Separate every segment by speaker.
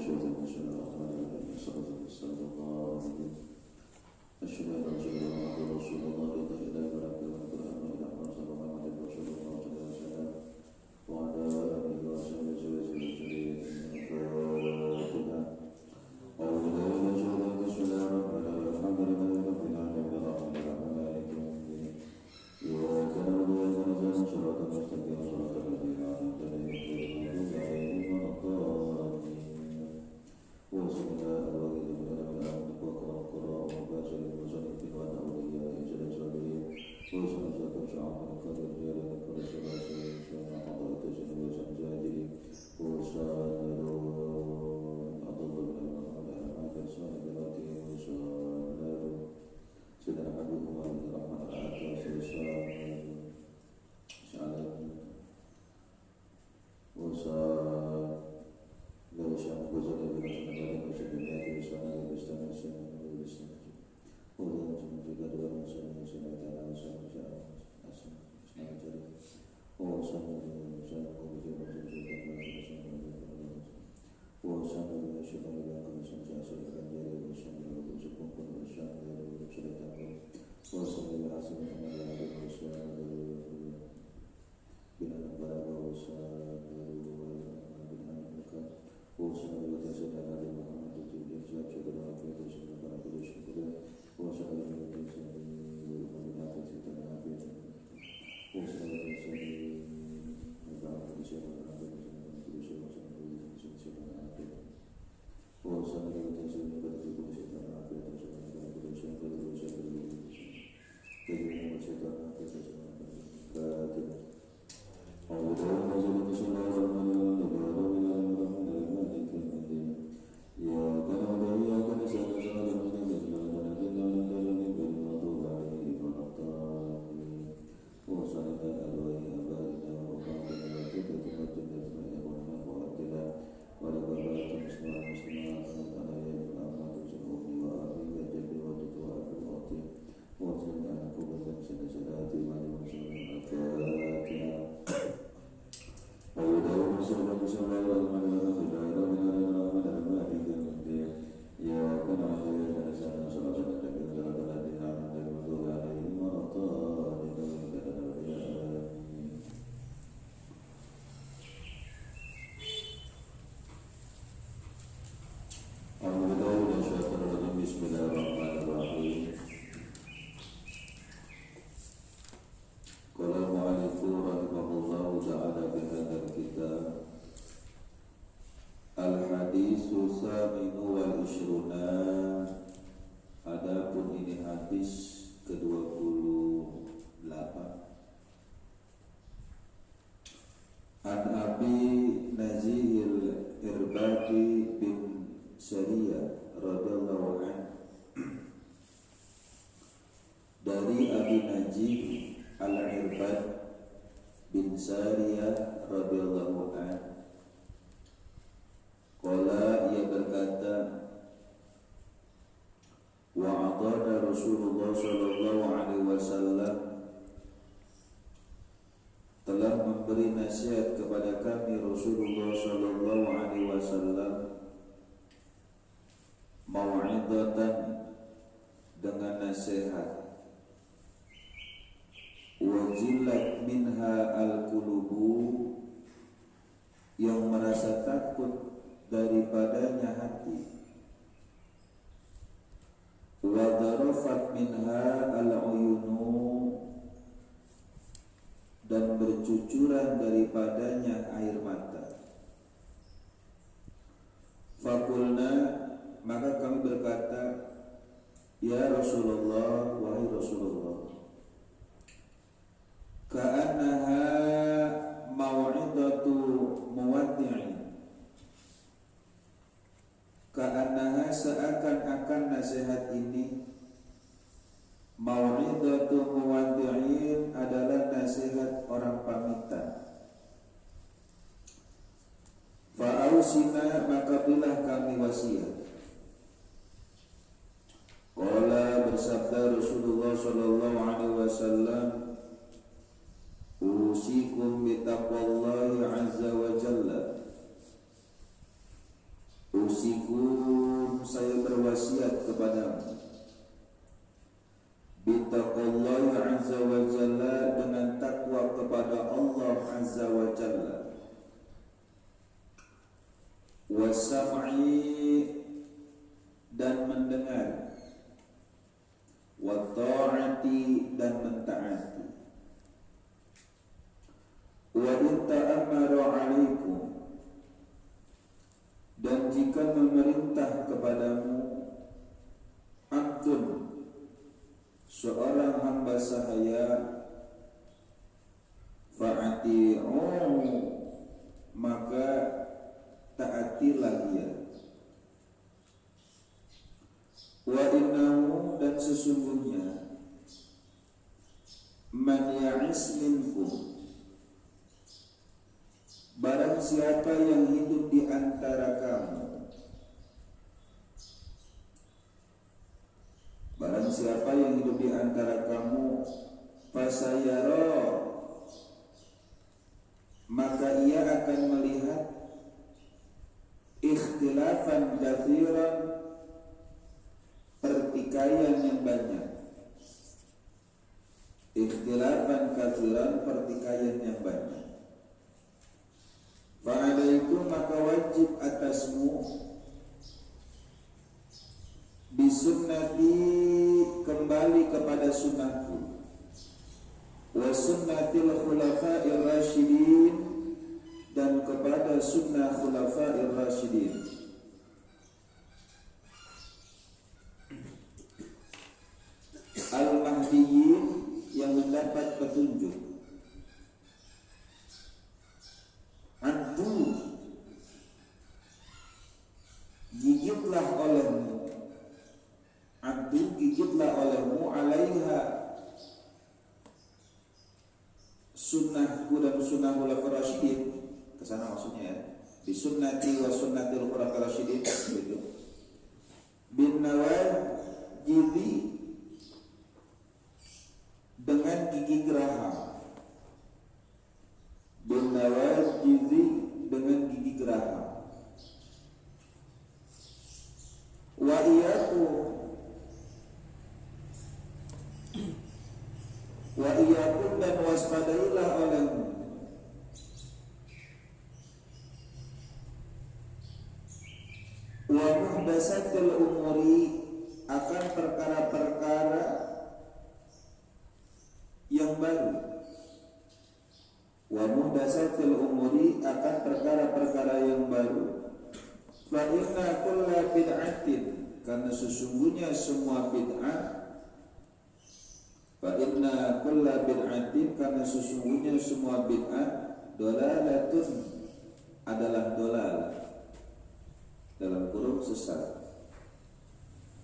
Speaker 1: الشيطان الرجيم صلى الله عليه وسلم أشهد أن لا إله إلا الله محمد رسول الله لا إله إلا الله والقرآن إلى محمد محمد رسول الله صلى الله عليه وسلم وعلى آله وصحبه وسلم أعوذ بالله من الشيطان بسم الله الرحمن الرحيم الحمد لله رب العالمين الرحمن الرحيم مالك يوم الدين إياك نعبد وإياك نستعين صراط المستقيم صراط الذين أنعمت عليهم غير المغضوب عليهم ولا الضالين وصلى الله عليه وسلم وقرأ قراءة مباشر وصلى وعلى أولياء جل جلاله وصلى شعب قدر جل كل صلاة وسلام على تجن وسجاده وصلى أضل على هذا صاحب ذاته وصلى سيدنا حبيبه عليه الرحمة العافية وصلى لا شأن وزاد بنا سنة وسنة وسنة وسنة وسنة ولا تنجد ولا سنة سنة ولا سنة usikum saya berwasiat kepadamu bittaqwallahi azza wa jalla dengan takwa kepada Allah azza wa jalla wasam'i dan mendengar wa ta'ati dan mentaati wa in ta'ammaru 'alaikum dan jika memerintah kepadamu abdun seorang hamba sahaya fa'ati'u maka taatilah ia wa innahu dan sesungguhnya man ya'is minkum barang siapa yang hidup di antara kamu barang siapa yang hidup di antara kamu fasayara maka ia akan melihat ikhtilafan katsiran pertikaian yang banyak ikhtilafan katsiran pertikaian yang banyak fa'alaikum maka wajib atasmu bisunnati kembali kepada sunnahku wa sunnatil khulafa'ir rasyidin dan kepada sunnah khulafa'ir rasyidin al-mahdiyyin yang mendapat petunjuk antu gigitlah olehmu abdu gigitlah olehmu alaiha sunnahku dan sunnah khulafa'ir rasyidin kesana maksudnya ya bi sunnati wa sunnatil khulafa'ir rasyidin gitu bin nawajidi dengan gigi geraham bin nawajidi dengan gigi geraham wa iyyakum dan waspadailah olehmu wa muhdatsatil umuri akan perkara-perkara yang baru wa muhdatsatil umuri akan perkara-perkara yang baru fa inna kulla bid'atin karena sesungguhnya semua bid'ah fa inna kulla bid'atin karena sesungguhnya semua bid'ah dolalatun adalah dolalah dalam kurung sesat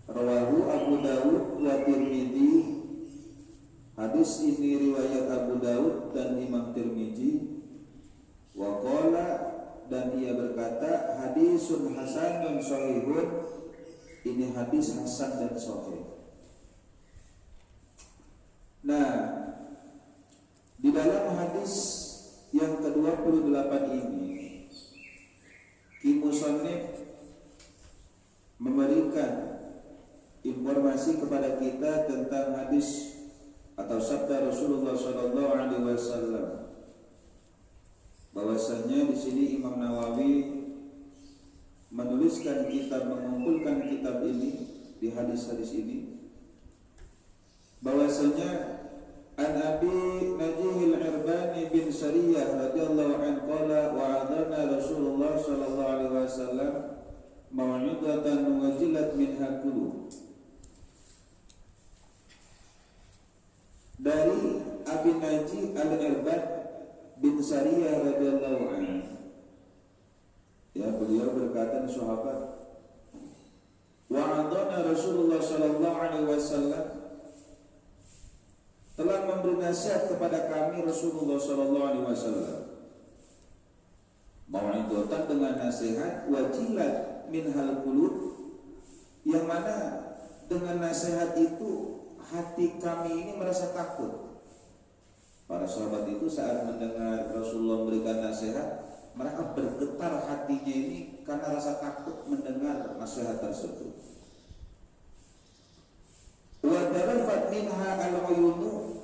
Speaker 1: rawahu Abu Dawud wa Tirmidzi hadis ini riwayat Abu Dawud dan Imam Tirmidzi wa qala dan ia berkata hadisun hasanun shahihun ini hadis hasan dan sahih. Nah, di dalam hadis yang ke-28 ini Ki Musannif memberikan informasi kepada kita tentang hadis atau sabda Rasulullah sallallahu alaihi wasallam bahwasanya di sini Imam Nawawi menuliskan kitab mengumpulkan kitab ini di hadis-hadis ini bahwasanya an Abi Najih al-Irbani bin Sariyah radhiyallahu anhu qala wa'adana Rasulullah sallallahu alaihi wasallam mau'idatan wajilat minha qulub dari Abi Najih al-Irbad bin Sariyah radhiyallahu anhu ya beliau berkata sahabat wa'adana Rasulullah sallallahu alaihi wasallam telah memberi nasihat kepada kami Rasulullah sallallahu alaihi wasallam mau'idatan dengan nasihat wajilat minhal qulub yang mana dengan nasihat itu hati kami ini merasa takut. Para sahabat itu saat mendengar Rasulullah memberikan nasihat mereka bergetar hatinya ini karena rasa takut mendengar nasihat tersebut. Wa darafat minha al-uyunu,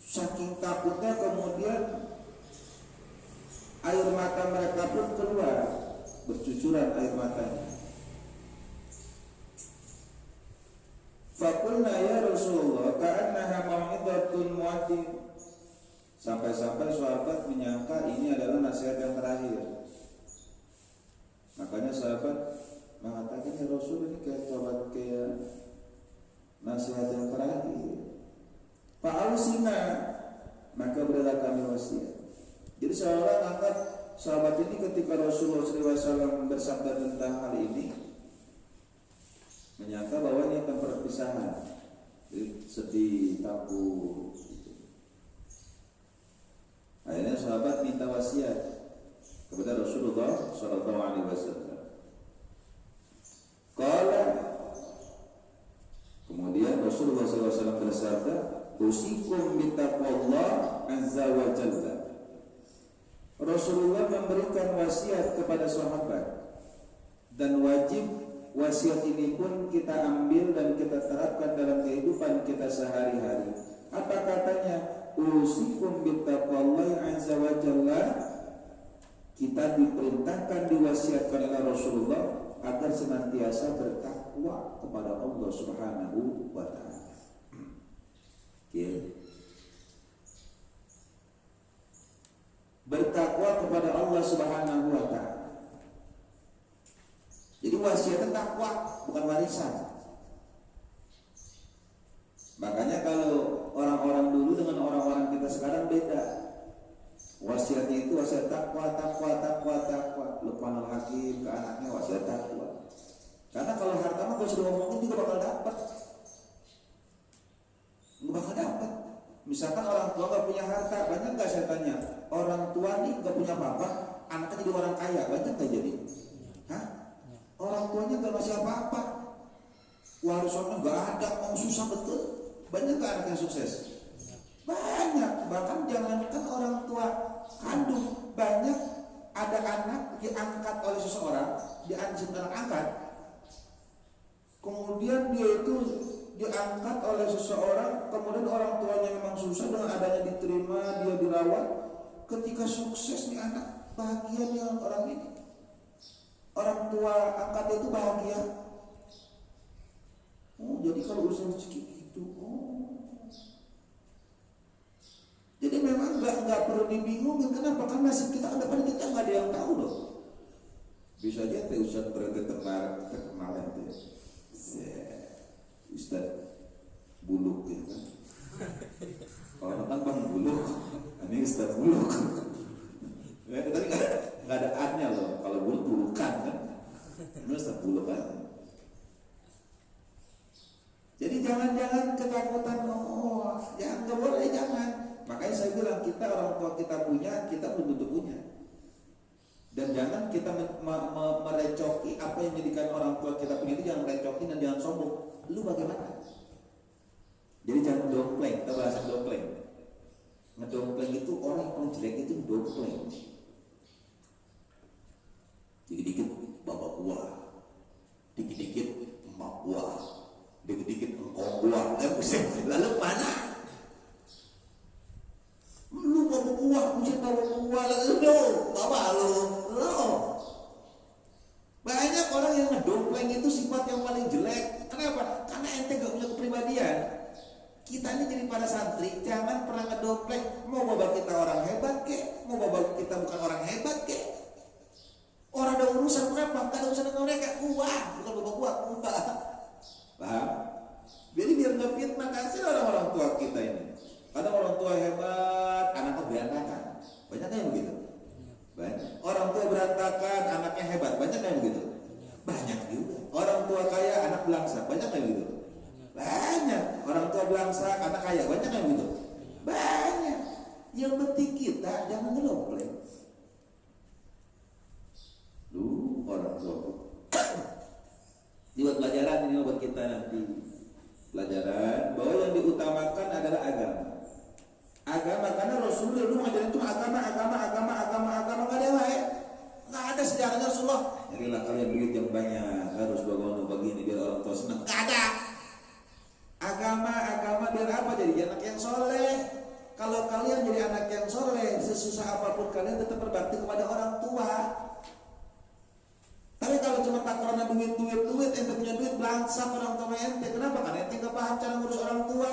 Speaker 1: saking takutnya kemudian air mata mereka pun keluar, bercucuran air matanya. Faqulna ya Rasulullah ka'annaha mau'izatun mu'addin. Sampai-sampai sahabat menyangka ini adalah nasihat yang terakhir. Makanya sahabat mengatakan, ya Rasul, ini kayak nasihat yang terakhir. Fa'ausina, maka berilah kami wasiat. Jadi seolah angkat sahabat ini ketika Rasulullah SAW bersabda tentang hal ini, menyangka bahwa ini akan perpisahan. Jadi sedih, takut. Akhirnya sahabat minta wasiat kepada Rasulullah SAW. Kemudian Rasulullah SAW bersabda, usikum bitaqwallah azza wa jalla. Rasulullah memberikan wasiat kepada sahabat, dan wajib wasiat ini pun kita ambil dan kita terapkan dalam kehidupan kita sehari-hari. Apa katanya? Usikum bittaqwallahi azza wa jalla. Kita diperintahkan, diwasiatkan oleh Rasulullah agar senantiasa bertakwa kepada Allah Subhanahu wa taala. Bertakwa kepada Allah Subhanahu wa taala. Jadi wasiatnya takwa, bukan warisan. Makanya kalau orang-orang dulu dengan orang-orang kita sekarang beda. Wasiatnya itu wasiat takwa. Luqmanul Hakim ke anaknya wasiat takwa. Karena kalau harta mah kalau sudah ngomongin juga bakal dapat. Nggak bakal dapat. Misalkan orang tua nggak punya harta, banyak nggak saya tanya? Orang tua nih nggak punya apa-apa, anaknya jadi orang kaya, banyak nggak jadi? Hah? Orang tuanya gak ngasih apa-apa, warisannya gak ada, mau susah betul. Banyak gak anak yang sukses? Banyak. Bahkan jangankan orang tua kandung, banyak ada anak diangkat oleh seseorang, dianjing anak angkat. Kemudian dia itu diangkat oleh seseorang, kemudian orang tuanya memang susah, dengan adanya diterima, dia dirawat. Ketika sukses nih anak, bahagia nih orang ini. Orang tua angkat itu bahagia. Oh, jadi kalau urusan rezeki itu, jadi memang nggak perlu dibingungin. Kenapa? Karena nasib kita ke depan kita nggak ada yang tahu loh. Bisa aja teh Ustaz berarti terkenal itu. Ustaz Buluk ya kan. Kalau kan Bang Buluk, ini Ustaz Buluk. Tapi nggak ada adnya loh. Kalau bulukan kan, terus bulukan. Jadi jangan ketakutan. Jangan, nggak boleh, jangan. Makanya saya bilang kita orang tua kita punya, kita belum tentu punya. Dan jangan kita merecoki apa yang menjadikan orang tua kita punya itu. Jangan recoki dan jangan sombong. Lu bagaimana? Jadi jangan dompleng. Kita bahasa dompleng. Ngedompleng itu orang yang paling jelek itu dompleng. Dikit-dikit bapak gua, dikit-dikit emak gua, dikit-dikit engkau gua. Lalu mana? Lu bapak gua, punya bapak gua, lalu bapak lo. Banyak orang yang ngedompleng itu sifat yang paling jelek. Kenapa? Karena ente gak punya kepribadian. Kita ini jadi para santri, jangan pernah ngedompleng. Mau bapak kita orang hebat kek, mau bapak kita bukan orang hebat kek. Orang ada urusan berapa? Gak ada urusan dengan mereka. Bukan bapak gua. Paham? Jadi biar gak fitnah, kasih orang-orang tua kita ini. Kadang orang tua hebat, anaknya berantakan. Banyak yang begitu? Banyak. Orang tua berantakan, anaknya hebat. Banyak yang begitu? Banyak juga. Orang tua kaya, anak belangsa. Banyak yang begitu? Banyak. Orang tua belangsa, anak kaya. Banyak yang begitu? Banyak. Yang penting kita jangan ngedompleng. Orang tua. Ini buat pelajaran, ini buat kita nanti. Pelajaran bahwa yang diutamakan adalah agama. Agama, karena Rasulullah dulu ngajarin itu agama. Gak ada yang apapun kalian tetap berbakti kepada orang tua. Tapi kalau cuma tak karena duit, ente punya duit belangsak orang tua ente. Kenapa? Karena ente gak paham cara ngurus orang tua.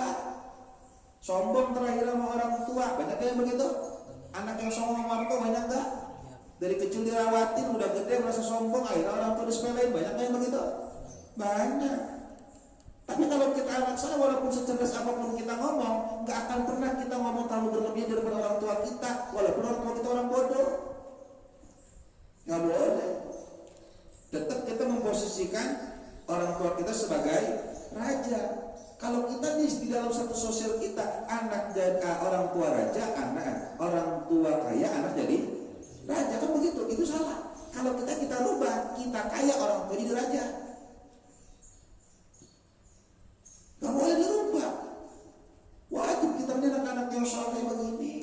Speaker 1: Sombong terakhir sama orang tua. Banyak yang begitu. Anak yang sombong sama orang tua banyak gak? Dari kecil dirawatin, udah gede merasa sombong, akhirnya orang tua disepelein. Banyak yang begitu? Banyak. Tapi kalau kita anak saya, walaupun secerdas apapun kita ngomong, gak akan pernah kita ngomong terlalu berlebihan daripada orang tua kita, walaupun orang tua kita orang bodoh. Gak boleh. Tetap kita memposisikan orang tua kita sebagai raja. Kalau kita di dalam satu sosial kita, anak jadi orang tua raja, anak orang tua kaya, anak jadi raja, kan begitu. Itu salah. Kalau kita rubah, kita kaya, orang tua jadi raja. Gak boleh dirubah. Wajib kita menjadi anak-anak yang soleh begini.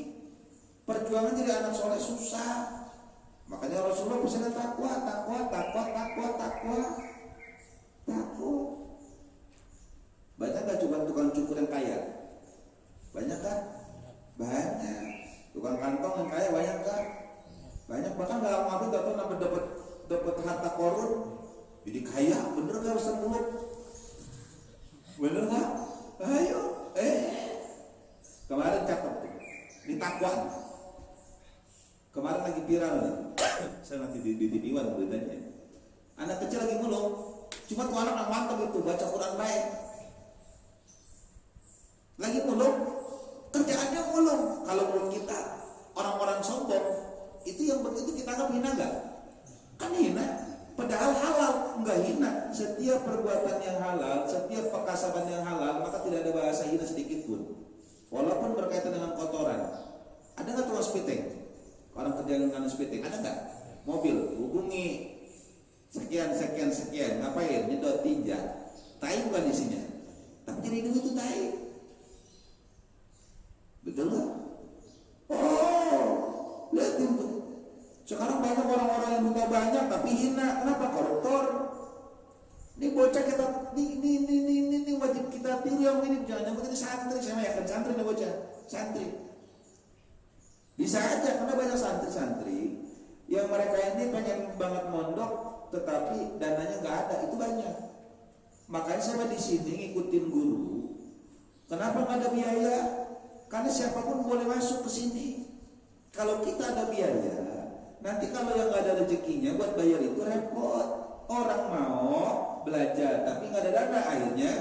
Speaker 1: Perjuangan jadi anak soleh susah. Makanya Rasulullah pesannya takwa. Banyak gak cuma tukang cukur yang kaya? Banyak kan? Banyak. Tukang kantong yang kaya banyak kan? Banyak. Bahkan dalam habis gak tahu dapat harta korun, jadi kaya. Bener gak Ustaz Muluk? Bener gak? Ayo. Kemarin cakep tuh. Ini takwa. Kemarin lagi viral nih. Saya nanti di TV-an beritanya. Anak kecil lagi ngulung. Cuma tuh anak mantap itu baca Quran baik. Lagi ngulung, kerjaannya ngulung. Kalau menurut kita orang-orang sombong, itu yang begitu kita anggap hina gak? Kan hina. Padahal halal, enggak hina. Setiap perbuatan yang halal, setiap pekasaban yang halal, maka tidak ada bahasa hina sedikit pun. Walaupun berkaitan dengan kotoran. Ada nggak tukang spitting? Orang kerja dengan spitting, ada nggak? Mobil, hubungi sekian, ngapain? Nyedot tinja. Tai bukan isinya, tapi jadi duit itu tai. Betul nggak? Oh, lihat itu. Sekarang banyak orang-orang yang buta banyak tapi hina. Kenapa? Koruptor. Ini bocah kita, ini wajib kita tiru yang ini. Jangan ini santri, saya yakin santri nih bocah, santri. Bisa aja karena banyak santri-santri yang mereka ini pengen banget mondok, tetapi dananya nggak ada, itu banyak. Makanya saya di sini ngikutin guru. Kenapa nggak ada biaya? Karena siapapun boleh masuk ke sini. Kalau kita ada biaya, nanti kalau yang nggak ada rezekinya buat bayar itu repot. Orang mau belajar tapi nggak ada dana, akhirnya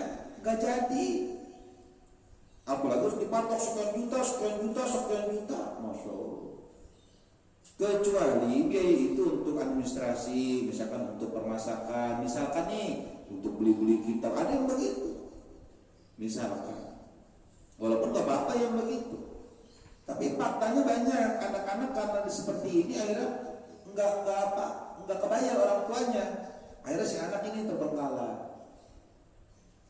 Speaker 1: nggak jadi. Apalagi harus dipatok sekian juta, masya Allah. Kecuali biaya itu untuk administrasi, misalkan untuk permasakan, misalkan nih untuk beli-beli kitab, ada yang begitu. Misalkan, walaupun nggak apa-apa yang begitu, tapi faktanya banyak anak-anak karena seperti ini akhirnya nggak kebayar orang tuanya. Akhirnya si anak ini terbengkalai.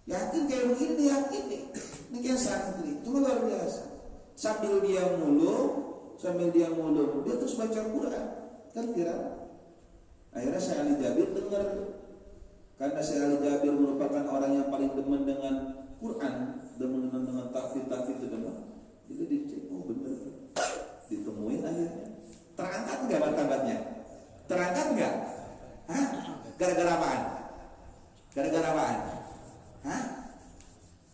Speaker 1: Yakin kayak begini, yakin nih. Ini kayak santri, itu luar biasa. Sambil dia mulung, dia terus baca Quran. Kan viral. Akhirnya Syekh Ali Jabir dengar. Karena Syekh Ali Jabir merupakan orang yang paling demen dengan Quran, demen dengan tafsir itu demen. Jadi dicek, oh bener. Ditemuin akhirnya. Terangkat nggak martabatnya? Terangkat nggak? Hah? Gara-gara apaan? Hah?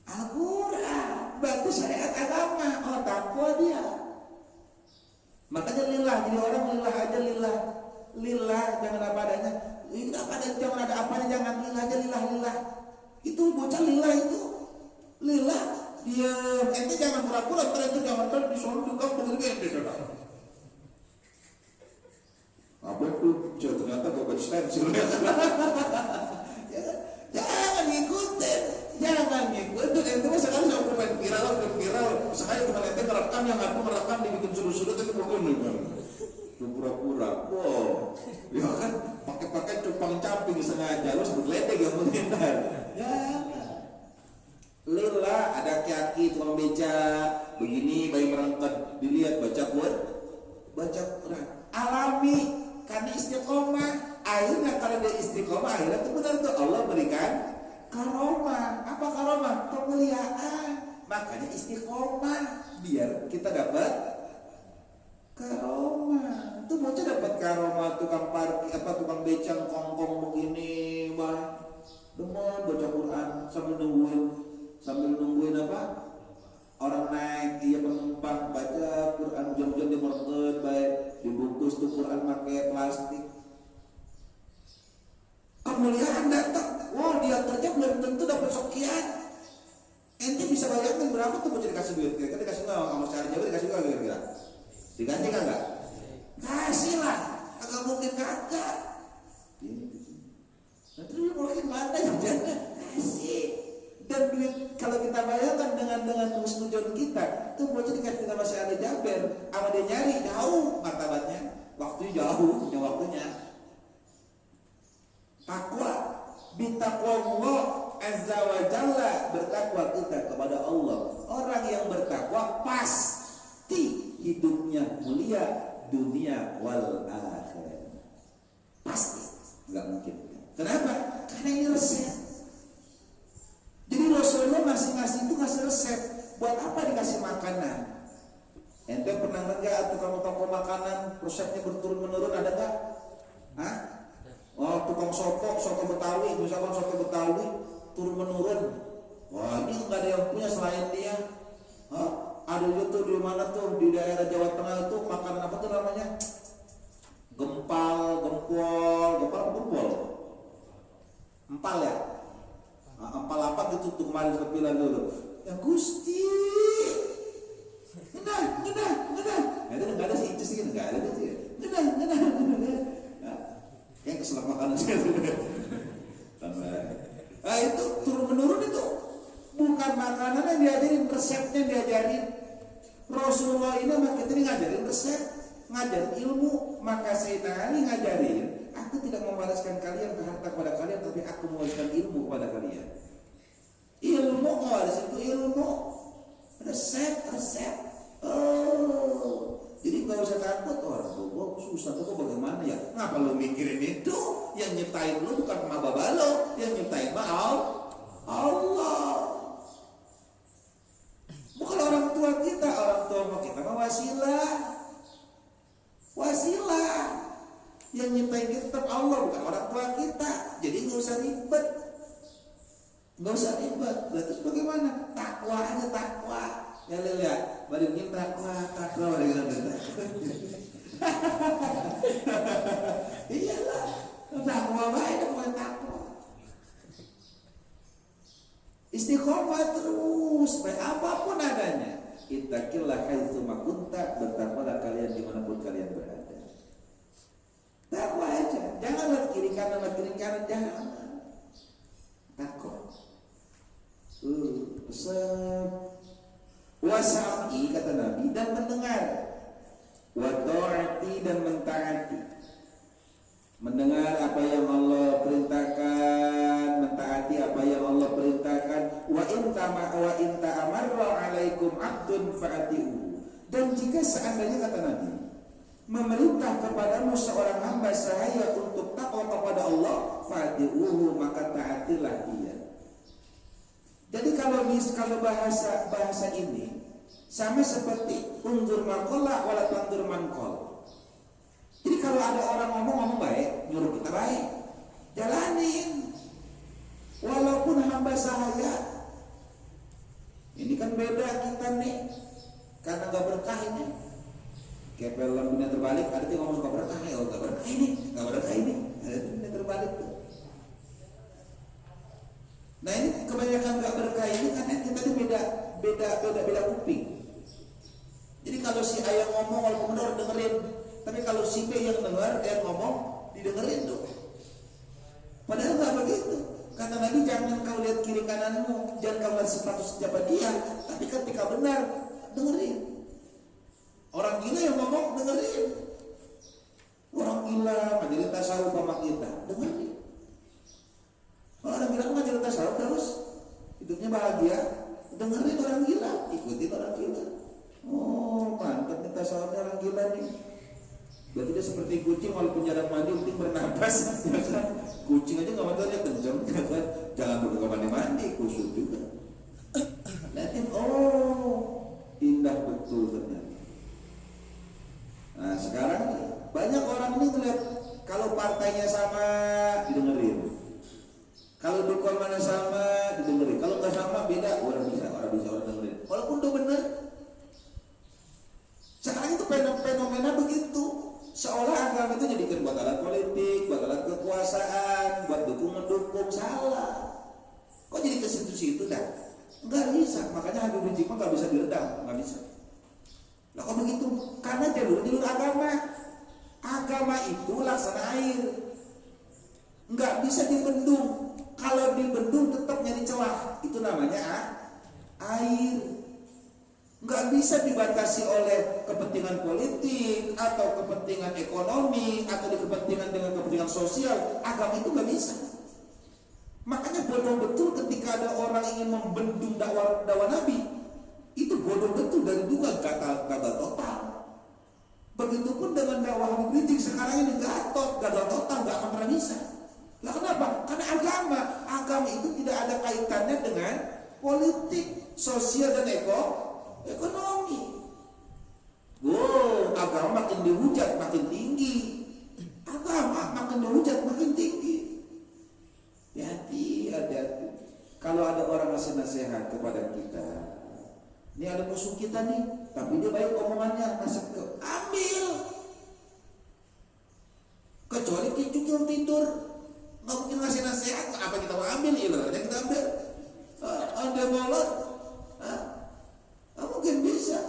Speaker 1: Al-Quran, berarti syariat agama. Oh, takwa dia. Makanya lillah, jadi orang lillah aja, lillah, jangan apa adanya. Itu apa adanya, jangan ada apanya, jangan lillah aja, lillah. Itu bocah lillah itu, lillah. Diam, ente jangan pura-pura, itu jangan disuruh juga begitu ente. Apa itu? Ternyata bapak stensil. Jangan ngikutin. Ente mah sekarang saya main viral. Sekali teman ente merekam yang aku merekam dibikin sudut-sudut itu bukan nih. Pura-pura. Wow. Ya kan pakai cupang camping sengaja lu sebut ledek yang menghindar. Jangan. Lillah, ada aki-aki tukang beca begini bayi merangkat dilihat baca Quran. Alami karena istiqomah. Akhirnya kalau dia istiqomah, akhirnya itu benar tuh Allah berikan karomah. Apa karomah? Kemuliaan. Makanya istiqomah biar kita dapat karomah.
Speaker 2: karomah tukang parkir tukang becang kongkong begini mah demen baca Quran sambil nungguin apa orang naik dia penumpang baca Quran jam-jam dia merengket baik dibungkus tuh Quran pakai plastik. Kemuliaan datang, wow dia kerja belum tentu dapat sekian. Ente bisa bayangin berapa tuh mau dikasih duit? Kira-kira dikasih nggak sama cari Jawa dikasih nggak kira-kira? Diganti kan nggak? Kasih lah, agak mungkin kagak. Nanti dia mungkin mana yang jangan kasih. Dan duit kalau kita bayangkan dengan husnudzon kita, tuh bocah dikasih sama si Ali Jaber, sama dia nyari jauh martabatnya, waktunya jauh, punya waktunya. Takwa, bitaqwallah azza wa jalla, bertakwa kita kepada Allah. Orang yang bertakwa pasti hidupnya mulia dunia wal akhirat. Pasti, nggak mungkin. Kenapa? Karena ini resep. Jadi Rasulullah masing-masing itu ngasih resep. Buat apa dikasih makanan? Ente pernah nggak tukang toko makanan resepnya berturun menurun ada nggak? Hah? Oh, tukang soto Betawi, misalkan soto Betawi turun menurun. Wah, ini nggak ada yang punya selain dia. Ada juga tuh di mana tuh di daerah Jawa Tengah itu makanan apa tuh namanya? Gempal, empal ya. Empal apa gitu tuh kemarin kepilan dulu. Ya Gusti. Nggak ada sih itu sih nggak ada sih. Nggak. Yang keselak makanan itu turun menurun itu bukan makanan yang diajarin, resepnya diajarin. Rasulullah ini sama kita ini ngajarin resep, ngajarin ilmu. Maka Sayyidina Ali ngajarin, aku tidak mewariskan kalian ke harta kepada kalian, tapi aku mewariskan ilmu kepada kalian. Ilmu mewaris itu ilmu, resep. Jadi gak usah takut, orang gue susah tuh bagaimana ya? Ngapa lo mikirin itu? Yang nyiptain lo bukan mababa lo, yang nyiptain Allah. Bukan orang tua kita mah wasilah. Yang nyiptain kita tetap Allah, bukan orang tua kita. Jadi gak usah ribet. Berarti bagaimana? Takwa aja takwa. Ya lihat, baliknya takwa iyalah, takwa baik bukan takwa. Istiqomah terus, baik apapun adanya. Ittaqillah haitsu ma kunta, bertakwalah kalian dimanapun kalian berada. Takwa aja, jangan lihat kiri kanan, jangan. Takwa. Wasami kata Nabi, dan mendengar, wataati dan mentaati. Mendengar apa yang Allah perintahkan, mentaati apa yang Allah perintahkan. Wa in ta'amarra 'alaikum 'abdun fa'atihu. Dan jika seandainya kata Nabi memerintah kepadamu seorang hamba sahaya untuk takwa kepada Allah, fa'atihu, maka taatilah dia. Jadi kalau bahasa ini sama seperti unzur maqala wala tanzur manqal. Jadi kalau ada orang ngomong baik, nyuruh kita baik, jalanin. Walaupun hamba sahaya. Ini kan beda kita nih, karena gak berkah ini. Kayak film dunia terbalik, ada yang ngomong gak berkah, ya gak berkah ini, ada dunia terbalik tuh. Nah ini kebanyakan gak berkah ini karena kita ini beda kuping. Jadi kalau si A yang ngomong walaupun benar dengerin, tapi kalau si B yang dengar dia ngomong didengerin tuh. Padahal gak begitu. Kata Nabi, jangan kau lihat kiri kananmu, jangan kau lihat status siapa dia, tapi ketika benar dengerin. Orang gila yang ngomong dengerin. Orang gila ngajarin tasawuf sama kita, dengerin. Orang gila ngajarin tasawuf terus hidupnya bahagia, dengerin orang gila, ikutin orang gila. Oh mantap nih tasawufnya orang gila nih. Berarti dia seperti kucing walaupun jarang mandi, penting bernapas. Kucing aja nggak mandi, dia kenceng, kan? Jangan berdoa mandi, kusut juga. Lihatin, oh indah betul ternyata. Nah sekarang Banyak orang ini ngeliat kalau partainya sama didengerin, kalau dukun mana sama didengerin, kalau nggak sama beda orang bisa orang dengerin. Walaupun udah bener. Sekarang itu fenomena begitu. Seolah agama itu jadikan buat alat politik, buat alat kekuasaan, buat mendukung, salah. Kok jadi ke situ-situ dah? Nggak bisa. Makanya Habib Rizik mah nggak bisa diredam, nggak bisa. Nah kok begitu? Karena jalur agama. Agama itu laksana air, nggak bisa dibendung. Kalau dibendung tetap nyari celah. Itu namanya air. Nggak bisa dibatasi oleh kepentingan politik atau kepentingan ekonomi atau kepentingan dengan kepentingan sosial. Agama itu nggak bisa. Makanya bodoh betul ketika ada orang ingin membendung dakwah Nabi. Itu bodoh betul dari dua gagal total. Begitupun dengan dakwah Habib Rizik sekarang ini gagal total, nggak akan pernah bisa. Lah kenapa? Karena agama itu tidak ada kaitannya dengan politik, sosial dan ekonomi. Wow, agama makin dihujat makin tinggi. Agama makin dihujat makin tinggi. Hati-hati. Kalau ada orang ngasih nasihat kepada kita, ini ada musuh kita nih, tapi dia baik omongannya, ambil. Kecuali kita tidur, nggak mungkin ngasih nasihat, apa kita mau ambil? Ibaratnya kita ambil. Ada molot, nggak mungkin bisa.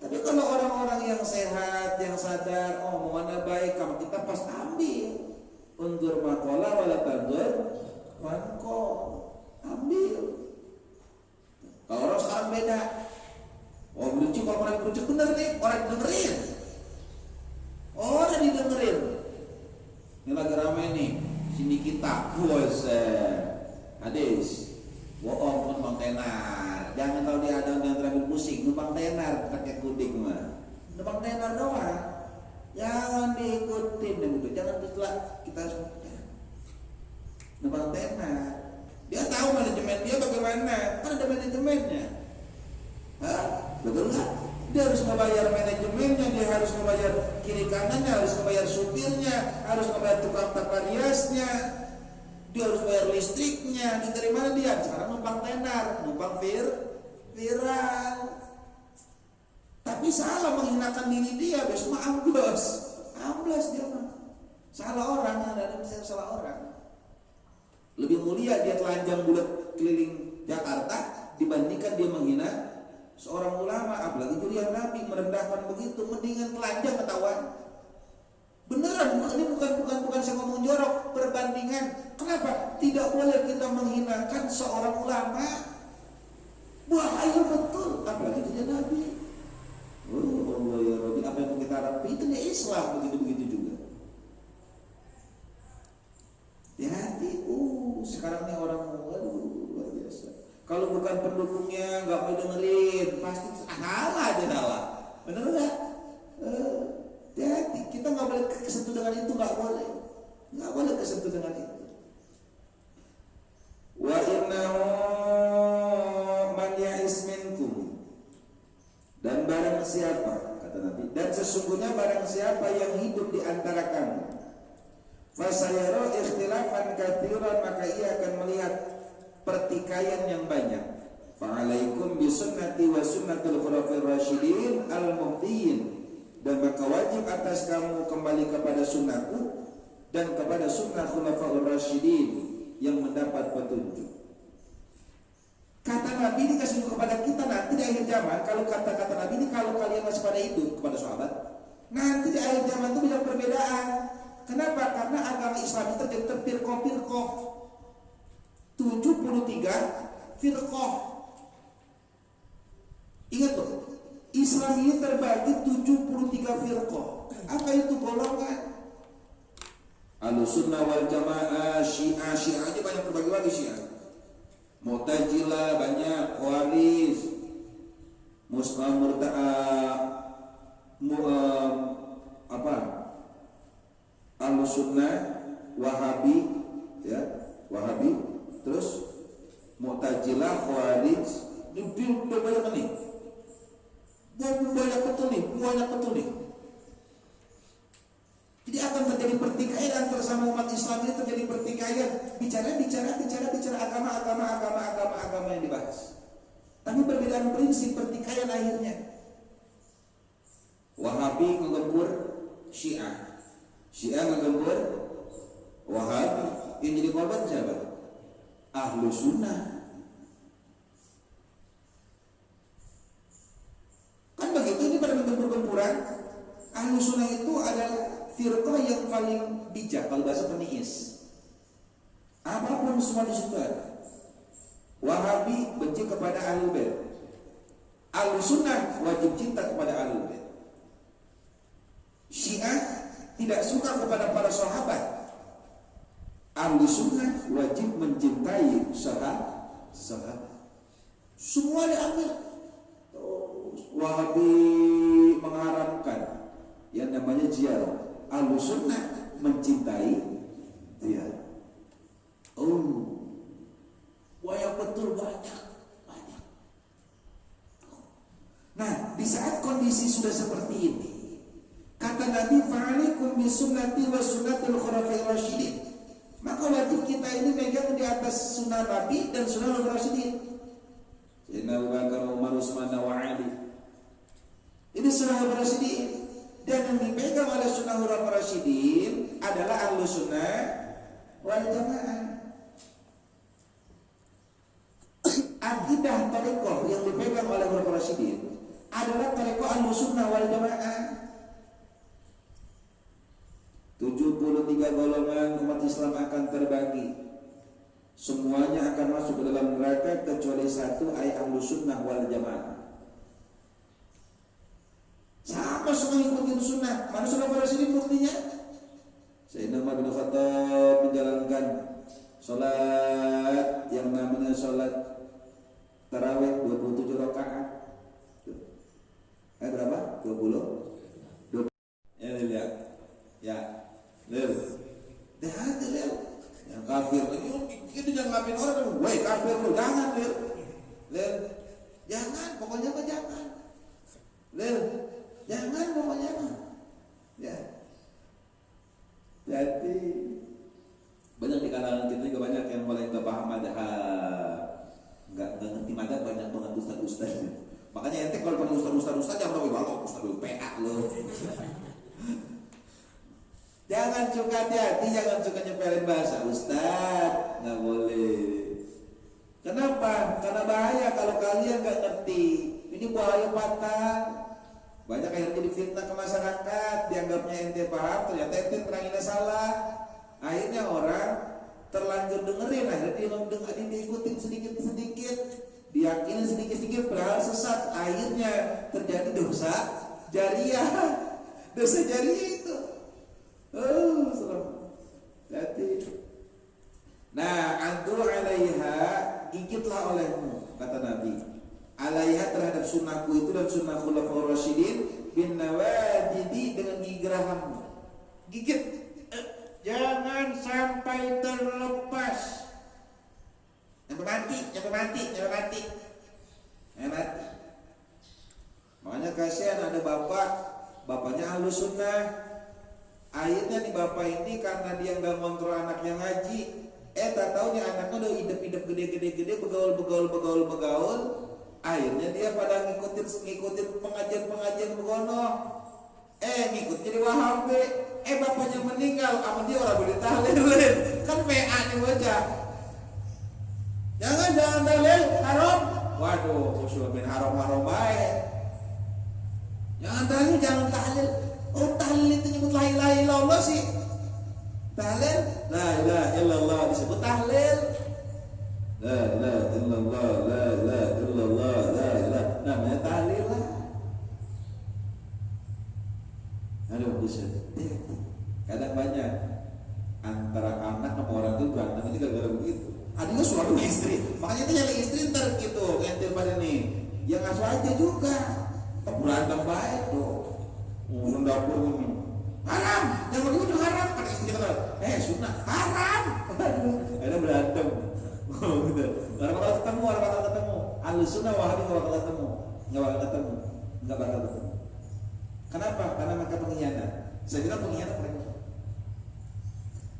Speaker 2: Tapi kalau orang-orang yang sehat, yang sadar, omongannya baik, kalau kita pas ambil. Undur makola wala tandur manko, ambil. Kalau orang sekarang beda. Oh berucuk, kalau orang berucuk bener nih, orang dengerin. Orang didengerin. Ini lagi ramai nih, sini kita, hadis, bohong pun bang tenar. Jangan tahu dia ada yang terakhir pusing, numpang tenar pakai kuding mah. Numpang tenar doang. Jangan diikutin begitu, jangan kita numpang tenar. Dia tahu manajemen dia bagaimana, kan ada manajemennya. Betul nggak? Dia harus membayar manajemennya, dia harus membayar kiri kanannya, harus membayar supirnya, harus membayar tukang tata riasnya, dia harus bayar listriknya. Dari mana dia? Sekarang numpang tenar, numpang viral. Tapi salah menghinakan diri dia, besok mah amblas dia mah. Salah orang, ada misalnya salah orang. Lebih mulia dia telanjang bulat keliling Jakarta dibandingkan dia menghina seorang ulama, apalagi kuliah Nabi, merendahkan begitu. Mendingan telanjang ketahuan. Beneran, ini bukan saya ngomong jorok, perbandingan. Kenapa? Tidak boleh kita menghinakan seorang ulama. Bahaya betul, apalagi kuliah Nabi. Oh Allah ya Rabbi, apa yang kita harapkan itu nih Islam, begitu-begitu juga. Hati-hati, sekarang nih orang luar biasa. Kalau bukan pendukungnya nggak mau dengerin, pasti salah. Bener nggak? Hati-hati, kita nggak boleh kesentuh dengan itu, nggak boleh kesentuh dengan itu. Wa innahu man ya'is minkum, dan barang siapa, kata Nabi, dan sesungguhnya barang siapa yang hidup di antara kamu, fasayara ikhtilafan katsiran, maka ia akan melihat pertikaian yang banyak. Fa'alaikum bisunnati wa sunnatul khulafa'ir rasyidin al-muhdiyyin, dan maka wajib atas kamu kembali kepada sunnahku dan kepada sunnah khulafa'ir rasyidin yang mendapat petunjuk. Kata Nabi ini kasih kepada kita nanti di akhir zaman. Kalau kata-kata Nabi ini, kalau kalian masih pada hidup, kepada sahabat, nanti di akhir zaman itu banyak perbedaan. Kenapa? Karena agama Islam itu terpirkoh-pirkoh, 73 firqah. Ingat tuh, Islam ini terbagi 73 firqah. Apa itu golongan? Ahlussunnah wal Jamaah, Syiah aja banyak terbagi-bagi. Syiah, Mu'tazilah banyak, Khawarij, Ahlussunnah, Wahabi, ya, Wahabi, terus Mu'tazilah, Khawarij, ini banyak nih. Banyak betul nih. suami terjadi pertikaian, bicara agama yang dibahas. Tapi perbedaan prinsip pertikaian akhirnya. Wahabi ngegempur Syiah, Syiah ngegempur Wahabi. Yang jadi korban siapa? Ahlu Sunnah. Kan begitu, ini pada gempur-gempuran. Ahlu Sunnah itu adalah firqah yang paling bijak kalau bahasa peniis. Apapun semua di situ ada. Wahabi benci kepada Ahlul Bait. Ahlu Sunnah wajib cinta kepada Ahlul Bait. Syiah tidak suka kepada para sahabat. Ahlu Sunnah wajib mencintai sahabat. Semua diambil. Wahabi mengharamkan yang namanya ziarah. Ahlu Sunnah mencintai ziarah. Banyak betul, banyak. Nah, di saat kondisi sudah seperti ini, kata Nabi, fa'alaikum bisunnati wa sunnatul khulafa'ir rasyidin. Maka wajib kita ini megang di atas sunnah Nabi dan sunnah Khulafaur Rasyidin. Sayyidina Abu Bakar, Umar, Utsman, wa Ali. Ini sunnah Khulafaur Rasyidin. Dan yang dipegang oleh sunnah Khulafaur Rasyidin adalah ahlu sunnah wal jamaah. Akidah tarekoh yang dipegang oleh Khulafaur Rasyidin adalah tarekoh ahlu sunnah wal jamaah. 73 golongan umat Islam akan terbagi. Semuanya akan masuk ke dalam neraka kecuali satu, ay ahlu sunnah wal jamaah. Sama semua ikutin sunnah. Mana sunnah para sini buktinya? Sayyidina Umar bin Khattab menjalankan sholat yang namanya sholat tarawih 27 rakaat. Berapa? 20? Ya lihat. Ya. Dah ada lihat. Yang kafir itu jangan ngapain orang. Woi kafir lu, jangan lihat. Jangan, pokoknya mah jangan. Jangan pokoknya mah. Ya. Jadi banyak di kalangan kita juga banyak yang mulai nggak paham madhab, nggak ngerti madhab, banyak banget ustaz-ustaz. Makanya ente kalau pada ustaz jangan tahu balok, ustaz PA lo. Jangan suka hati-hati, jangan suka nyepelin bahasa ustaz, nggak boleh. Kenapa? Karena bahaya kalau kalian nggak ngerti. Ini bahaya patah. Banyak akhirnya jadi fitnah ke masyarakat, dianggapnya ente paham, ternyata ente teranginnya salah. Akhirnya orang terlanjur dengerin, akhirnya dia diikutin sedikit-sedikit, diyakini sedikit-sedikit, padahal sesat. Akhirnya terjadi dosa jariah. Dosa jariah itu. Jadi, nah, antu alaiha, gigitlah olehmu, kata Nabi. Alaiha terhadap sunnahku itu dan sunnah Khulafaur Rasyidin bin nawajidi dengan gigi gerahammu. Gigit, jangan sampai terlepas. Sampai mati. Makanya kasihan ada bapaknya ahlu sunnah. Akhirnya nih bapak ini karena dia nggak ngontrol anaknya ngaji, tak tahu nih anaknya udah hidup gede, begaul. Akhirnya dia pada ngikutin pengajian begono. Ngikut jadi Wahabi. Bapaknya meninggal, sama dia orang boleh tahlilin. Kan PA nih bocah. Jangan tahlil, haram. Waduh, usul bin haram baik. Jangan tahlil. Oh, tahlil itu nyebut la ilaha illallah sih. Tahlil, la ilaha illallah disebut tahlil. La ilaha illallah, la ilaha illallah, la ilaha, namanya tahlil lah. Aduh, bisa. Kadang banyak antara anak sama orang itu berantem itu gara-gara begitu. Adanya suami istri, makanya itu nyari istri ntar gitu, entir pada nih. Yang ngasuh aja juga, berantem baik tuh. Dapur ini haram, yang begitu udah haram. Kan istri kata, sunnah haram. Ada berantem. Orang bakal ketemu. Ahlu sunnah Wahabi nggak bakal ketemu. Kenapa? Karena mereka pengkhianat. Saya bilang pengkhianat mereka.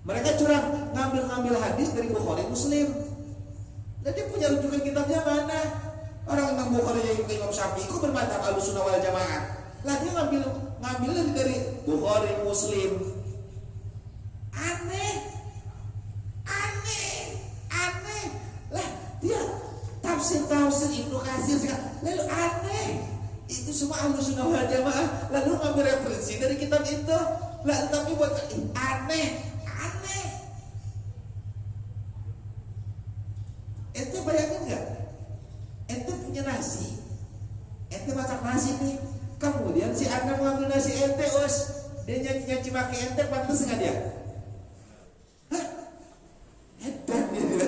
Speaker 2: Mereka curang ngambil hadis dari Bukhari Muslim. Dan dia punya rujukan kitabnya mana? Orang Imam Bukhari yang Imam Syafi'i itu bermadzhab Ahlussunnah wal Jamaah. Lah dia ngambil dari Bukhari Muslim. Aneh. Lah dia tafsir Ibnu Katsir lalu aneh. Itu semua Ahlussunnah wal Jamaah. Lalu ngambil referensi dari kitab itu. Lah tapi buat aneh. Ente bayangin nggak? Ente punya nasi, ente masak nasi nih. Kemudian si Anda mengambil nasi ente, dia nyaci maki ente, pantas nggak dia? Hah? Edan dia.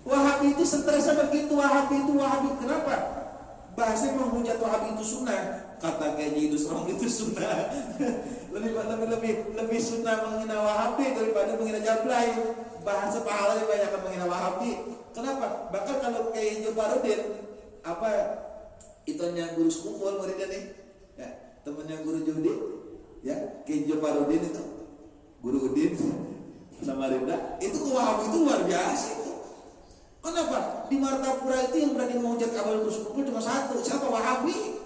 Speaker 2: Wahabi itu stres begitu. Wahabi. Kenapa? Bahasa menghujat Wahabi itu sunnah. Kata Kiai Idrus Romli itu sunnah. lebih sunnah menghina Wahabi daripada menghina Jablay. Bahasa pahala lebih banyak menghina Wahabi. Kenapa? Bahkan kalau kayak Jabarudin, itunya guru sekumpul muridnya nih, ya, temennya guru Judi, ya, kayak Jabarudin itu, guru Udin sama Rinda, itu ke Wahabi itu luar biasa itu. Kenapa? Di Martapura itu yang berani menghujat kabel guru sekumpul cuma satu, siapa? Wahabi.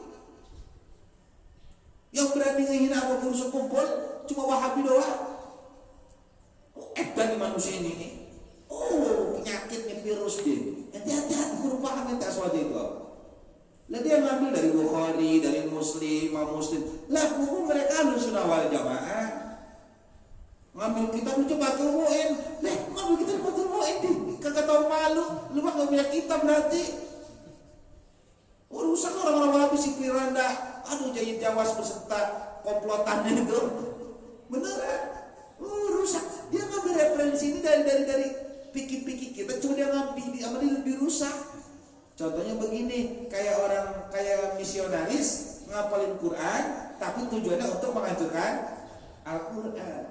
Speaker 2: Yang berani ngehina Abah guru sekumpul cuma Wahabi doang. Edan manusia ini nih. Penyakitnya virus dia. Hati-hati guru paham yang tak suatu itu. Lah dia ngambil dari Bukhari, dari Muslim, Imam Muslim. Lah buku mereka Ahlussunnah wal Jamaah. Ngambil kitab lu coba temuin. Lah ngambil kitab lu temuin deh. Kagak tahu malu. Lu mah enggak punya kitab berarti. Urusan orang-orang Wahabi si Piranda. Aduh Jayid Jawas beserta komplotannya itu. Beneran. Rusak. Dia ngambil referensi ini dari pikir-pikir kita, cuma dia ngambil sama dia lebih rusak. Contohnya begini, kayak misionaris ngapalin Quran, tapi tujuannya untuk menghancurkan Al-Quran.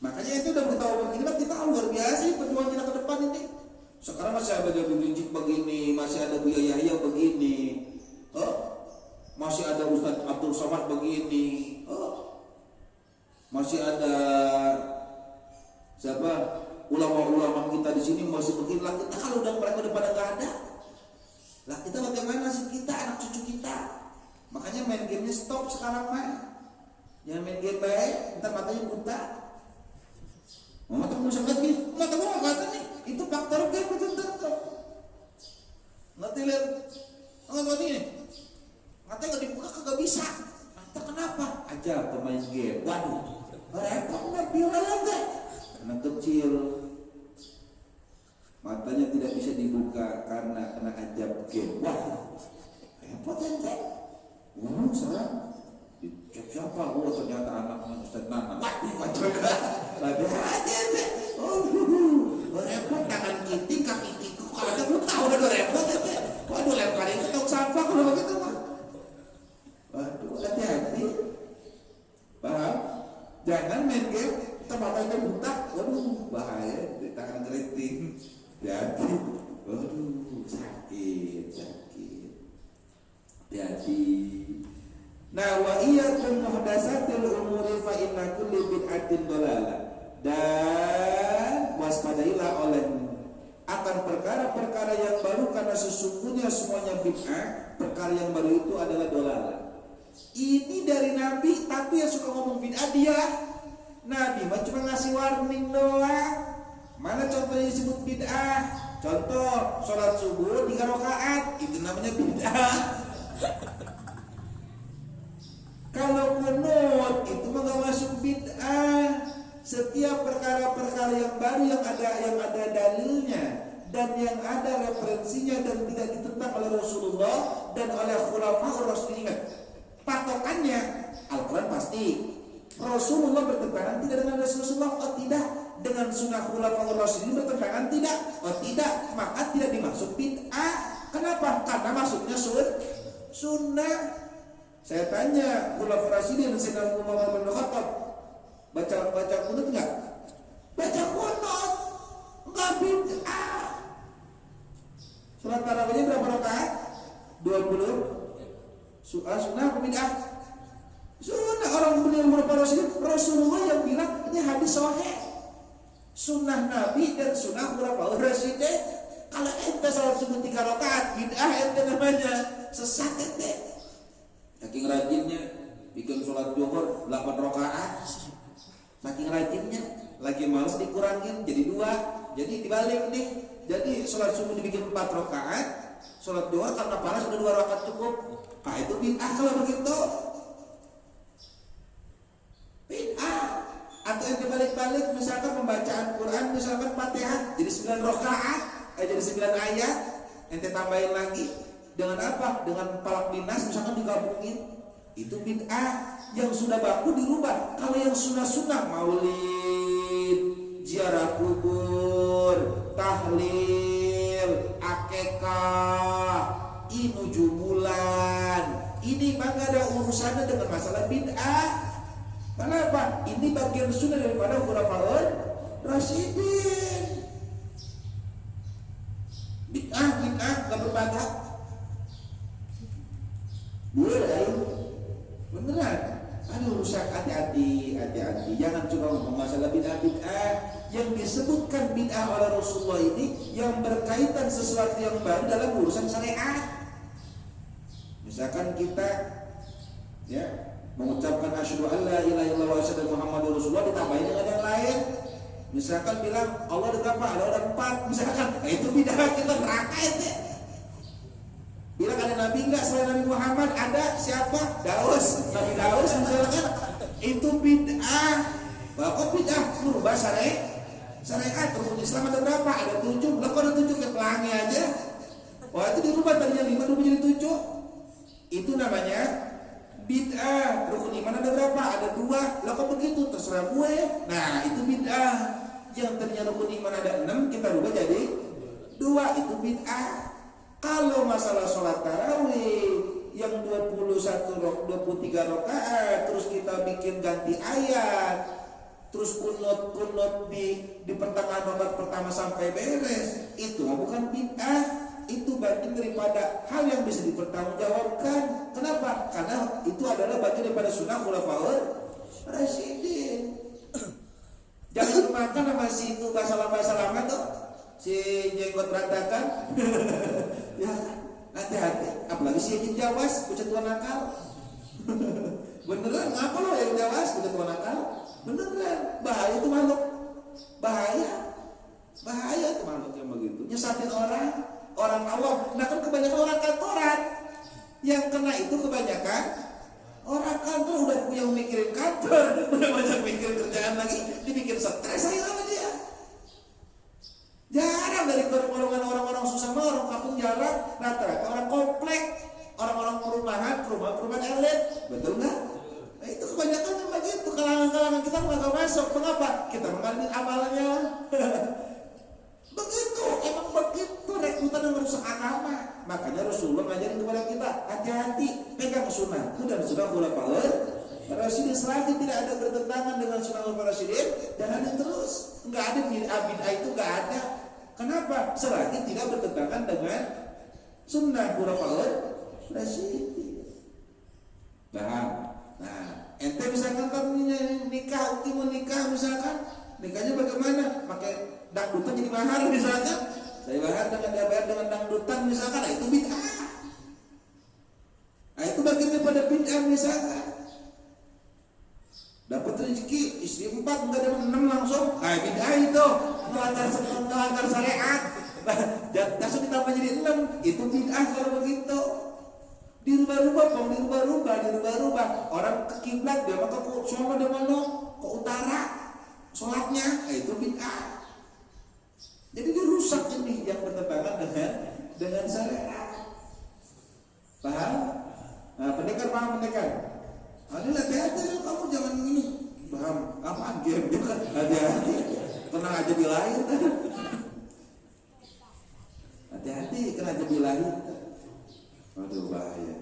Speaker 2: Makanya itu udah beritahu begini, kita luar biasa perjuangan kita ke depan ini. Sekarang masih ada Jabi Rinjik begini, masih ada Buya Yahya begini, masih ada Ustadz Abdul Somad begini, masih ada siapa ulama-ulama kita di sini masih begini lah. Kita kalau udah mereka udah pada nggak ada, lah kita bagaimana sih kita anak cucu kita? Makanya main gamenya stop sekarang mah. Jangan main game baik, ntar matanya buta. Mata kamu sangat nih, mata kamu nggak nih. Itu faktor game itu tentu. Ngerti lihat, ngerti nih. Mata nggak dibuka kagak bisa. Mata kenapa? Aja pemain game. Waduh, repot nggak bilang deh. Anak kecil matanya tidak bisa dibuka karena kena ajab game. Wah, repot ente. Serang. Siapa? Ternyata anaknya Ustaz Nana. Lagi aja ente. Repot tangan kiting kaki kiku. Kalau ada lu tahu udah repot ente. Waduh, lemparin ke tong sampah kalau begitu mah. Waduh, hati-hati. Paham? Jangan main game matanya buta, waduh bahaya di tangan keriting. Jadi, waduh sakit. Jadi, nah wa iyyakum muhdatsatil umuri fa inna kulli bid'atin dhalalah. Dan waspadailah olehmu akan perkara-perkara yang baru, karena sesungguhnya semuanya bid'ah. Perkara yang baru itu adalah dhalalah. Ini dari Nabi, tapi yang suka ngomong bid'ah dia. Nabi mah cuma ngasih warning doang. Mana contohnya disebut bid'ah? Contoh, sholat subuh 3 rakaat, itu namanya bid'ah. Kalau kunut itu mah gak masuk bid'ah. Setiap perkara-perkara yang baru yang ada dalilnya dan yang ada referensinya dan tidak ditentang oleh Rasulullah dan oleh khulafaur rasyidin. Patokannya Al-Quran pasti. Rasulullah bertentangan tidak dengan Rasulullah? Oh tidak. Dengan sunnah khulafaur rasyidin bertentangan? Tidak. Oh tidak. Maka tidak dimaksud bid'ah. Kenapa? Karena maksudnya sunnah. Saya tanya khulafaur rasyidin Sayyidina Umar bin Khattab, baca kunut enggak? Baca kunut. Enggak bid'ah. Salat tarawihnya berapa rakaat? 20. Sunnah apa bid'ah? Sunnah. Orang benar Rasulullah yang sahih. Sunnah Nabi dan sunnah Khulafaur Rasyidin. Kalau ente salat subuh 3 rakaat bid'ah ente namanya, sesat ente. Saking rajinnya bikin sholat zuhur 8 rakaat. Saking rajinnya, lagi males dikurangin jadi 2. Jadi dibalik nih. Jadi sholat subuh dibikin 4 rakaat, sholat zuhur karena panas udah 2 rakaat cukup. Nah itu bid'ah kalau begitu. Bid'ah. Atau yang dibalik-balik, misalkan pembacaan Quran, misalkan Fatihah jadi 9 rakaat, jadi 9 ayat, ente tambahin lagi dengan apa? Dengan palak dinas misalkan digabungin. Itu bid'ah. Yang sudah baku dirubah. Kalau yang sunnah-sunnah, maulid, ziarah kubur, tahlil, akekah, ini 7 bulan, ini mah gak ada urusannya dengan masalah bid'ah. Kenapa? Ini bagian sunnah daripada Khulafaur Rasyidin. Bid'ah gak berbakat. Beneran. Aduh rusak, hati-hati. Jangan cuma ngomong masalah bid'ah yang disebutkan bid'ah oleh Rasulullah ini yang berkaitan sesuatu yang baru dalam urusan syariat. Misalkan kita mengucapkan asyhadu an la ilaha illallah wa asyhadu Muhammadur Rasulullah ditambahin dengan yang lain. Misalkan bilang Allah ada berapa? Ada 4 misalkan. Itu bid'ah, kita neraka itu. Bilang ada nabi enggak selain Nabi Muhammad? Ada, siapa? Daus, Nabi Daus misalkan. Itu bid'ah. Kok bid'ah? Merubah syariat. Rukun Islam ada berapa? Ada 7. Lah kok ada 7 ke pelangi aja? Wah itu dirubah tadinya 5 dirubah jadi 7. Itu namanya bid'ah. Rukun iman ada berapa? Ada 2. Lah kok begitu? Terserah gue. Nah itu bid'ah. Yang tadinya rukun iman ada 6 kita rubah jadi 2. Itu bid'ah. Kalau masalah sholat tarawih yang 23 rakaat terus kita bikin ganti ayat, terus kunut di pertengahan rakaat pertama sampai beres, itu bukan bid'ah. Itu bagian daripada hal yang bisa dipertanggungjawabkan. Kenapa? Karena itu adalah bagian daripada sunnah Khulafaur Rasyidin. Jangan makan sama si itu bahasa lama tuh, si jenggot berantakan. Ya, hati-hati. Apalagi si yang jawas, bocah tua nakal. Beneran, ngapa lo yang jawas, bocah tua nakal? Beneran, bahaya itu makhluk. Bahaya itu makhluk yang begitu. Nyesatin orang awam. Nah kan kebanyakan orang kantoran. Yang kena itu kebanyakan orang kantor udah punya mikirin kantor, udah banyak mikirin kerjaan lagi, dibikin stres aja sama dia. Jarang dari golongan orang-orang susah mah, orang kampung jarang, rata-rata orang komplek, orang-orang perumahan elit, betul nggak? Nah itu kebanyakan yang begitu, kalangan-kalangan kita nggak masuk. Mengapa? Kita mengalami amalnya. Begitu, emang begitu rekrutan yang merusak agama. Makanya Rasulullah ngajarin kepada kita, hati-hati, pegang sunnahku dan sunnah Khulafaur Rasyidin. Selagi tidak ada bertentangan dengan sunnah Khulafaur Rasyidin, jalanin terus. Nggak ada bid'ah itu nggak ada. Kenapa? Selagi tidak bertentangan dengan sunnah Khulafaur Rasyidin. Paham? Nah, ente misalkan nikah, uki mau nikah misalkan, nikahnya bagaimana? Pakai dangdutan jadi mahar misalkan. Saya bayar dengan dangdutan misalkan, nah itu bid'ah. Nah itu bagian daripada bid'ah misalkan. Dapat rezeki istri 4 enggak dapat 6 langsung. Nah bid'ah itu melanggar syariat. Langsung ditambah jadi 6. Itu bid'ah kalau begitu. Dirubah. Orang ke kiblat dia maka ke sono dia mau ke utara sholatnya. Nah itu bid'ah. Jadi dirusak ini yang bertentangan dengan syariat. Paham? Nah, pendekar paham pendekar. Ini hati-hati kamu jangan ini. Paham? Apaan game dia kan? Hati-hati. Tenang aja bilahir. Hati-hati kena aja bilahir. Aduh bahaya.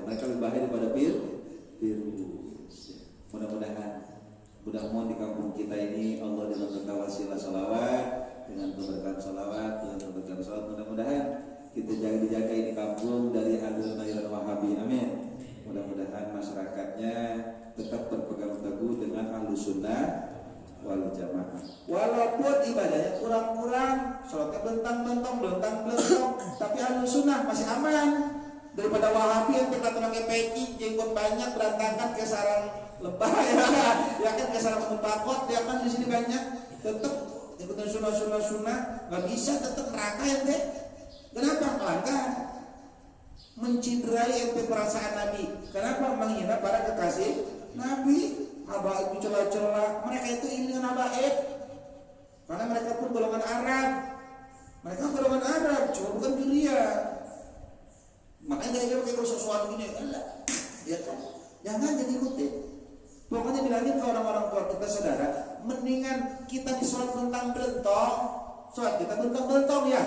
Speaker 2: Mereka lebih bahaya daripada virus. Mudah-mudahan di kampung kita ini Allah dengan berkah wasilah salawat, dengan keberkahan salawat, mudah-mudahan kita dijaga ini kampung dari aliran Wahabi. Amin. Mudah-mudahan masyarakatnya tetap berpegang teguh dengan Ahlus Ahlussunnah wal Jamaah. Walaupun ibadahnya kurang-kurang, sholatnya belentang-belentong, tapi Ahlussunnah masih aman daripada Wahabi yang kita pakai peci, jenggot banyak, berantakan kayak sarang lebah ya kan, kayak sarang kumpakot ya kan, di sini banyak. Tetap ikutin sunnah nggak bisa, tetap neraka ya teh. Kenapa? Melanggar, menciderai ente perasaan Nabi. Kenapa? Menghina para kekasih Nabi. Habaib dicela-cela, mereka itu ini dengan habaib karena mereka pun golongan Arab. Mereka golongan Arab, cuma bukan dunia. Makanya dia pakai sesuatu gini, enggak, ya kan? Jangan jadi ikutin. Pokoknya bilangin ke orang-orang tua kita, saudara, mendingan kita di sholat belentang-belentong, sholat kita belentang-belentong ya.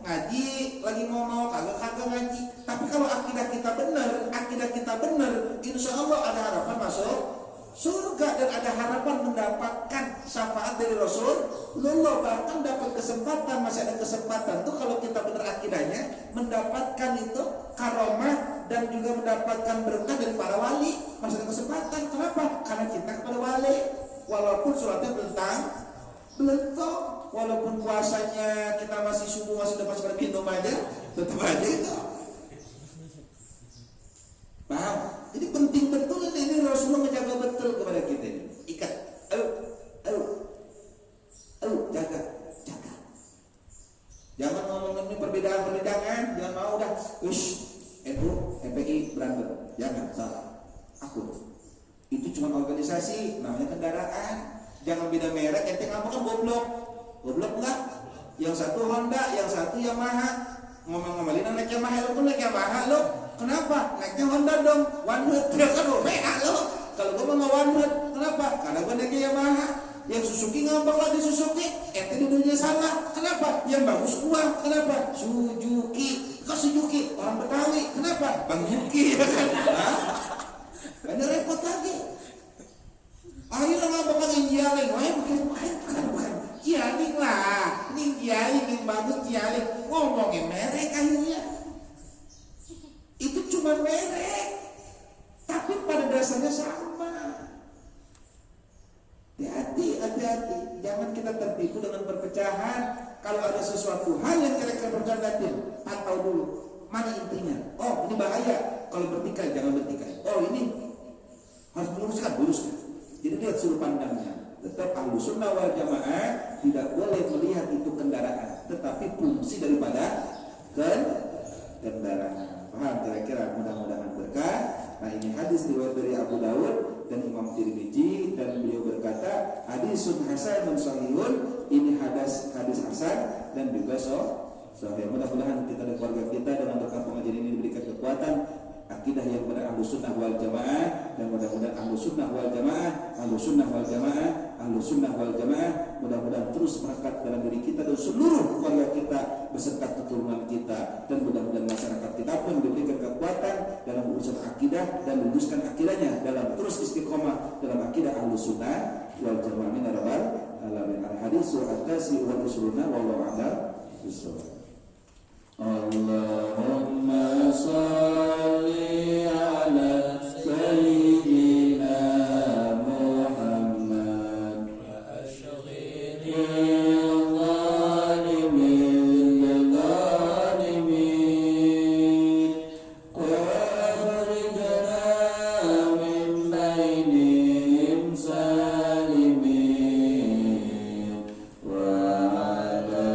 Speaker 2: Ngaji lagi mau kagak ngaji. Tapi kalau akidah kita benar, insya Allah ada harapan masuk surga dan ada harapan mendapatkan syafaat dari Rasulullah. Bahkan dapat kesempatan, masih ada kesempatan tuh kalau kita benar akidahnya, mendapatkan itu karomah dan juga mendapatkan berkah dari para wali. Masih ada kesempatan. Kenapa? Karena cinta kepada wali. Walaupun sholatnya belentong, walaupun puasanya kita masih subuh, masih udah pada minum aja, tetap aja itu. Paham? Jadi penting betul ini Rasulullah menjaga betul kepada kita ini. Ikat, jaga. Jangan ngomongin ini perbedaan, jangan mau udah, NU, FPI berantem, jangan, salah. Aku itu cuma organisasi, namanya kendaraan. Jangan beda merek, ente ngapa kan goblok enggak? Yang satu Honda, yang satu Yamaha. Ngomong-ngomelin naik Yamaha, lu naik Yamaha lo. Kenapa? Naiknya Honda dong, One Hood. Dia kan WA lo. Kalau gue mau One Hood, kenapa? Karena gue naiknya Yamaha. Yang Suzuki ngambek lah di Suzuki, ente dulunya salah. Kenapa? Yang bagus gua. Kenapa? Suzuki. Kok Suzuki? Orang Betawi. Kenapa? Bang Yuki ya kan? Ada repot lagi. Akhirnya ngambek lagi Jialing. Bukan Jialing lah. Ini Jialing yang bagus Jialing. Ngomongin merek akhirnya. Itu cuma merek, tapi pada dasarnya sama. Hati-hati, jangan kita tertipu dengan perpecahan. Kalau ada sesuatu hal yang kira-kira bercandatin, pantau dulu mana intinya. Oh ini bahaya, kalau bertikai jangan bertikai. Oh ini harus diluruskan. Jadi lihat sudut pandangnya. Tetap Ahlussunnah wal Jamaah tidak boleh melihat itu kendaraan, tetapi fungsi daripada kendaraan. Paham kira-kira? Mudah-mudahan berkah. Nah ini hadis riwayat dari Abu Dawud dan Imam Tirmidzi, dan beliau berkata hadisun hasanun sahihun. Ini hadis hasan dan juga sahih. Mudah-mudahan kita dan keluarga kita dengan berkat pengajian ini diberikan kekuatan akidah yang benar Ahlussunnah wal Jamaah, dan mudah-mudahan Ahlussunnah wal Jamaah mudah-mudahan terus melekat dalam diri kita dan seluruh keluarga kita beserta keturunan kita, dan mudah-mudahan masyarakat kita pun diberikan kekuatan dalam urusan akidah dan meluruskan akidahnya dalam terus istiqomah dalam akidah Ahlussunnah wal Jamaah. Min rabbal alamin. Al-hadis al-tasi wa rasuluna wallahu a'lam bishawab. Allahumma shalli ala sayyidina Muhammad wa ashghilil zalimin wa akhrijna min bainihim salimin wa ala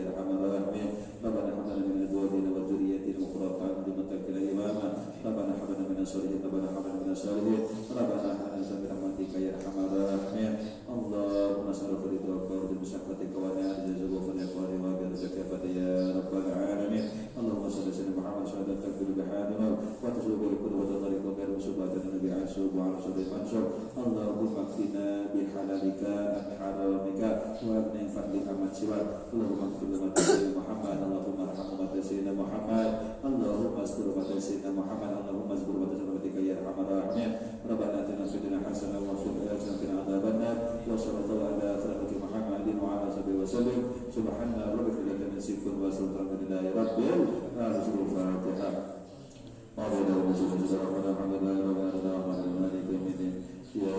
Speaker 1: يا ارحم الراحمين ربنا هب لنا من ازواجنا وذرياتنا قرة اعين واجعلنا اماما ربنا هب لنا من الصالحين ربنا هب لنا من الصالحين ربنا هب لنا برحمتك يا ارحم الراحمين اللهم نسألك رضاك ورضا بشفقتك ونعوذ بك من النار وبرزقك يا رب العالمين اللهم صل على سيدنا محمد صلى تكبر بحالنا وتسلك بالكل وتطرق بين سبحانه النبي عيسى وعلى صدر منصور اللهم اكفنا بحلالك عن حرامك وابن فضلك عن سواك اللهم اغفر لنا سيدنا محمد اللهم ارحم امة سيدنا محمد اللهم استر امة سيدنا محمد اللهم اصبر امة سيدنا يا ارحم الراحمين ربنا اتنا في الدنيا حسنه وفي الاخره حسنه عذاب النار وصلى الله على خيرك محمد وعلى اله وسلم سبحان ربك رب العزه عما يصفون وسلام لله رب العالمين الفاتحه وعلى اله وصحبه وسلم الحمد لله رب العالمين يا